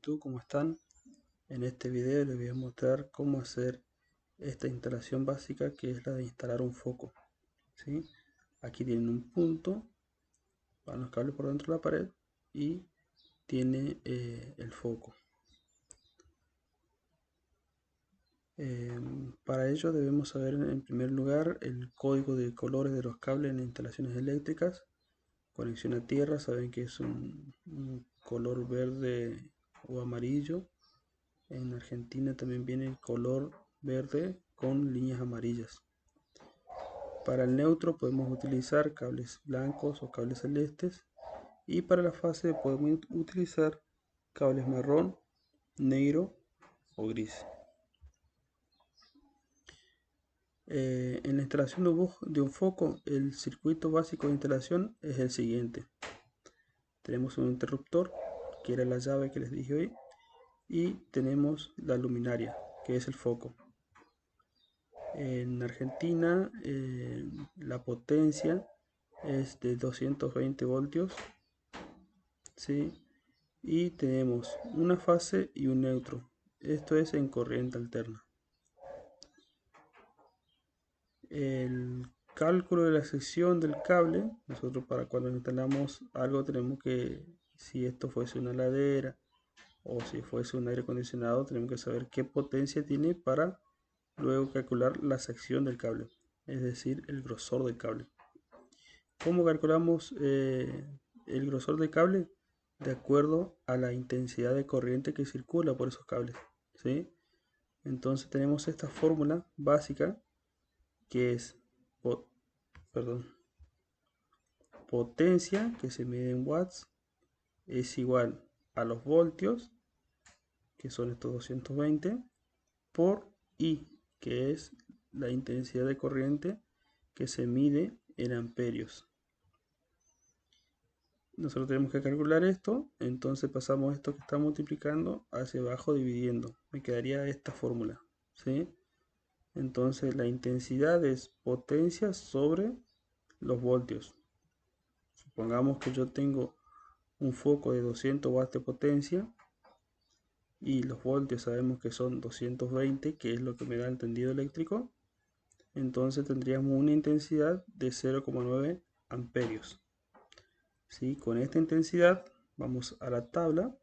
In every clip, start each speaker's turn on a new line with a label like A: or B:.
A: YouTube, ¿cómo están? En este video les voy a mostrar cómo hacer esta instalación básica, que es la de instalar un foco, ¿sí? Aquí tienen un punto, van los cables por dentro de la pared y tiene el foco. Para ello debemos saber en primer lugar el código de colores de los cables en instalaciones eléctricas. Conexión a tierra, saben que es un color verde o amarillo. En Argentina también viene el color verde con líneas amarillas. Para el neutro podemos utilizar cables blancos o cables celestes, y para la fase podemos utilizar cables marrón, negro o gris. En la instalación de un foco, el circuito básico de instalación es el siguiente. Tenemos un interruptor, que era la llave que les dije hoy, y tenemos la luminaria, que es el foco. En Argentina la potencia es de 220 voltios, ¿sí? Y tenemos una fase y un neutro. Esto es en corriente alterna. El cálculo de la sección del cable, nosotros para cuando instalamos algo tenemos que, si esto fuese una heladera o si fuese un aire acondicionado, tenemos que saber qué potencia tiene para luego calcular la sección del cable, es decir, el grosor del cable. ¿Cómo calculamos el grosor del cable? De acuerdo a la intensidad de corriente que circula por esos cables, ¿sí? Entonces tenemos esta fórmula básica, que es potencia, que se mide en watts, es igual a los voltios, que son estos 220, por I, que es la intensidad de corriente, que se mide en amperios. Nosotros tenemos que calcular esto, entonces pasamos esto que está multiplicando hacia abajo dividiendo. Me quedaría esta fórmula, ¿sí? Entonces la intensidad es potencia sobre los voltios. Supongamos que yo tengo un foco de 200 watts de potencia y los voltios sabemos que son 220, que es lo que me da el tendido eléctrico. Entonces tendríamos una intensidad de 0,9 amperios. ¿Sí? Con esta intensidad vamos a la tabla,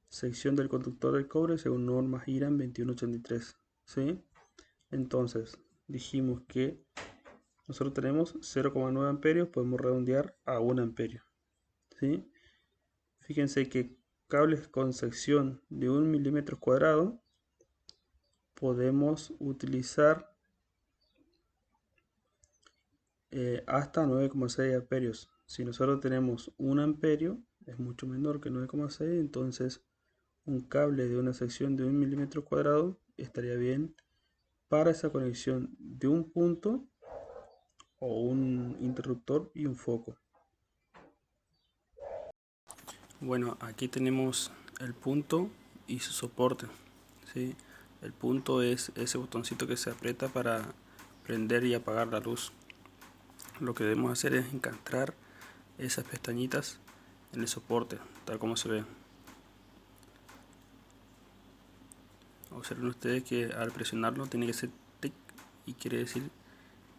A: sección del conductor del cobre según normas IRAN 2183. ¿Sí? Entonces dijimos que nosotros tenemos 0,9 amperios, podemos redondear a 1 amperio. ¿Sí? Fíjense que cables con sección de 1 milímetro cuadrado podemos utilizar hasta 9,6 amperios. Si nosotros tenemos 1 amperio, es mucho menor que 9,6, entonces un cable de una sección de 1 milímetro cuadrado estaría bien para esa conexión de un punto o un interruptor y un foco. Bueno, aquí tenemos el punto y su soporte, ¿sí? El punto es ese botoncito que se aprieta para prender y apagar la luz. Lo que debemos hacer es encastrar esas pestañitas en el soporte, tal como se ve. Observen ustedes que al presionarlo tiene que hacer tic, y quiere decir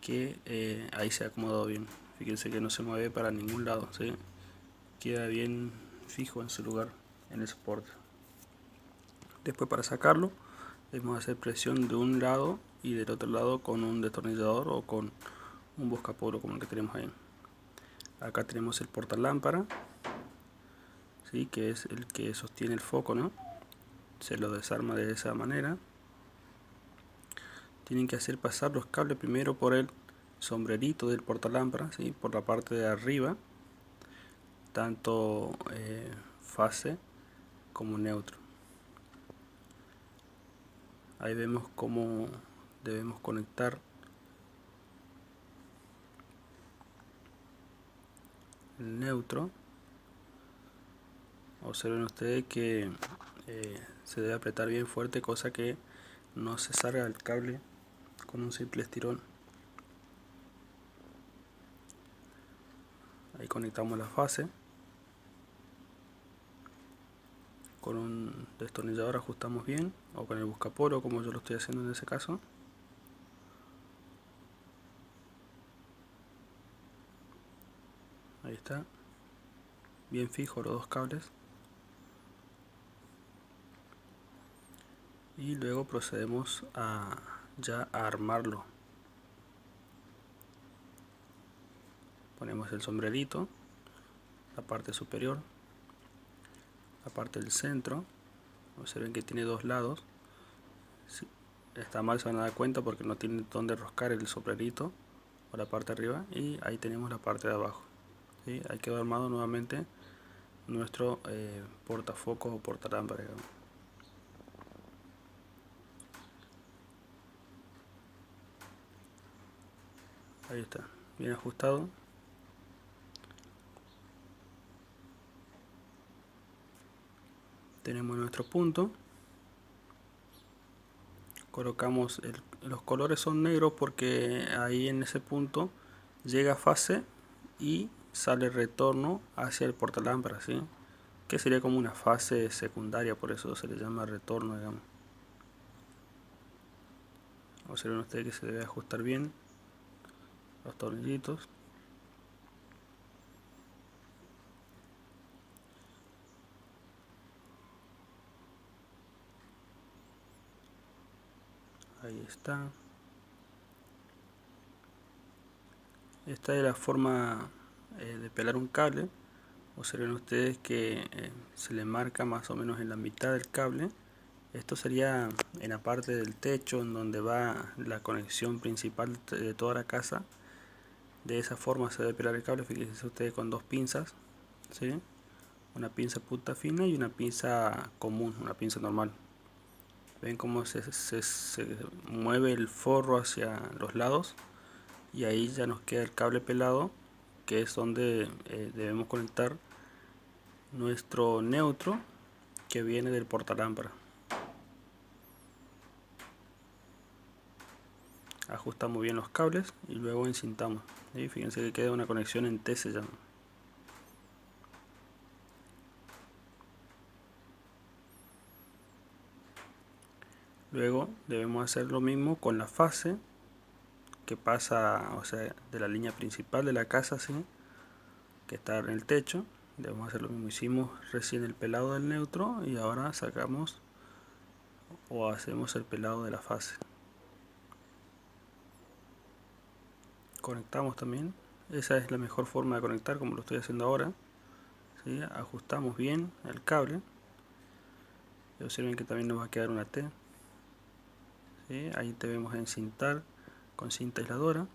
A: que ahí se ha acomodado bien. Fíjense que no se mueve para ningún lado, ¿sí? Queda bien fijo en su lugar en el soporte. Después, para sacarlo, debemos hacer presión de un lado y del otro lado con un destornillador o con un buscaporo como el que tenemos ahí. Acá tenemos el portalámpara, ¿sí? Que es el que sostiene el foco, ¿no? Se lo desarma de esa manera. Tienen que hacer pasar los cables primero por el sombrerito del portalámpara, ¿sí? Por la parte de arriba, tanto fase como neutro. Ahí vemos cómo debemos conectar el neutro. Observen ustedes que se debe apretar bien fuerte, cosa que no se salga el cable con un simple estirón. Ahí conectamos la fase. con un destornillador ajustamos bien, o con el buscaporo como yo lo estoy haciendo en ese caso. Ahí está, bien fijo los dos cables. Y luego procedemos ya a armarlo. Ponemos el sombrerito, la parte superior, la parte del centro. Observen que tiene dos lados. Si está mal se van a dar cuenta porque no tiene donde enroscar el sombrerito o la parte de arriba. Y ahí tenemos la parte de abajo. ¿Sí? Ahí quedó armado nuevamente nuestro portafocos o portalámpara, digamos. Ahí está, bien ajustado. Tenemos nuestro punto. Colocamos los colores son negros porque ahí en ese punto llega fase y sale retorno hacia el portalámpara, ¿sí? Que sería como una fase secundaria, por eso se le llama retorno, digamos. Observen ustedes que se debe ajustar bien los tornillitos. Ahí está. Esta es la forma de pelar un cable. Observen ustedes que se le marca más o menos en la mitad del cable. Esto sería en la parte del techo en donde va la conexión principal de toda la casa. De esa forma se debe pelar el cable. Fíjense ustedes con dos pinzas, ¿sí? Una pinza punta fina y una pinza común, una pinza normal. Ven cómo se mueve el forro hacia los lados y ahí ya nos queda el cable pelado, que es donde debemos conectar nuestro neutro que viene del portalámpara. Ajustamos bien los cables y luego encintamos. ¿Sí? Fíjense que queda una conexión en T se llama. Luego debemos hacer lo mismo con la fase que pasa, o sea, de la línea principal de la casa, ¿sí? Que está en el techo. Debemos hacer lo mismo. Hicimos recién el pelado del neutro y ahora sacamos o hacemos el pelado de la fase. Conectamos también. Esa es la mejor forma de conectar, como lo estoy haciendo ahora. ¿Sí? Ajustamos bien el cable. Y observen que también nos va a quedar una T. ¿Sí? Ahí debemos encintar con cinta aisladora.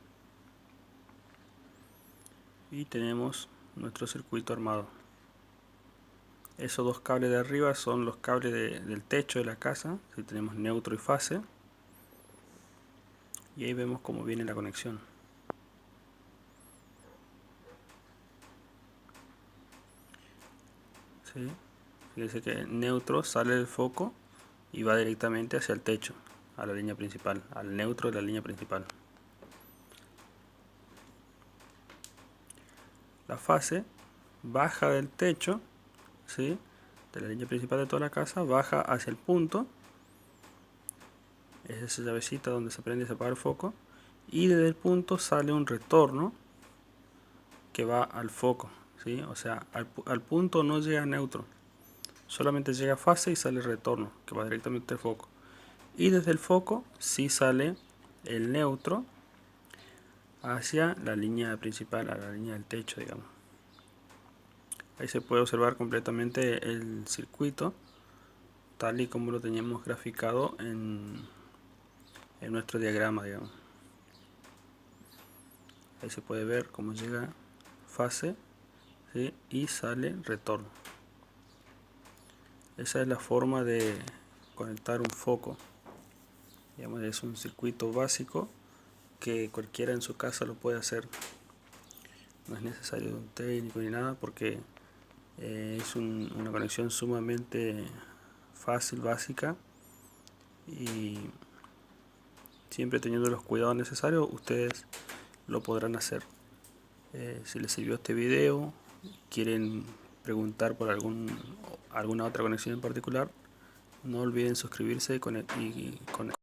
A: Y tenemos nuestro circuito armado. Esos dos cables de arriba son los cables del techo de la casa. Si tenemos neutro y fase. Y ahí vemos cómo viene la conexión. ¿Sí? Fíjense que el neutro sale del foco y va directamente hacia el techo, a la línea principal, al neutro de la línea principal. La fase baja del techo, ¿sí? De la línea principal de toda la casa, baja hacia el punto. Es esa llavecita donde se prende y se apaga el foco. Y desde el punto sale un retorno que va al foco, ¿sí? O sea, al punto no llega neutro. Solamente llega fase y sale retorno, que va directamente al foco. Y desde el foco sí sale el neutro hacia la línea principal, a la línea del techo, digamos. Ahí se puede observar completamente el circuito tal y como lo teníamos graficado en nuestro diagrama, digamos. Ahí se puede ver cómo llega fase, ¿sí? Y sale retorno. Esa es la forma de conectar un foco. Digamos, es un circuito básico que cualquiera en su casa lo puede hacer. No es necesario un técnico ni nada porque es una conexión sumamente fácil, básica, y siempre teniendo los cuidados necesarios ustedes lo podrán hacer. Si les sirvió este video, quieren preguntar por alguna otra conexión en particular, no olviden suscribirse y conectar.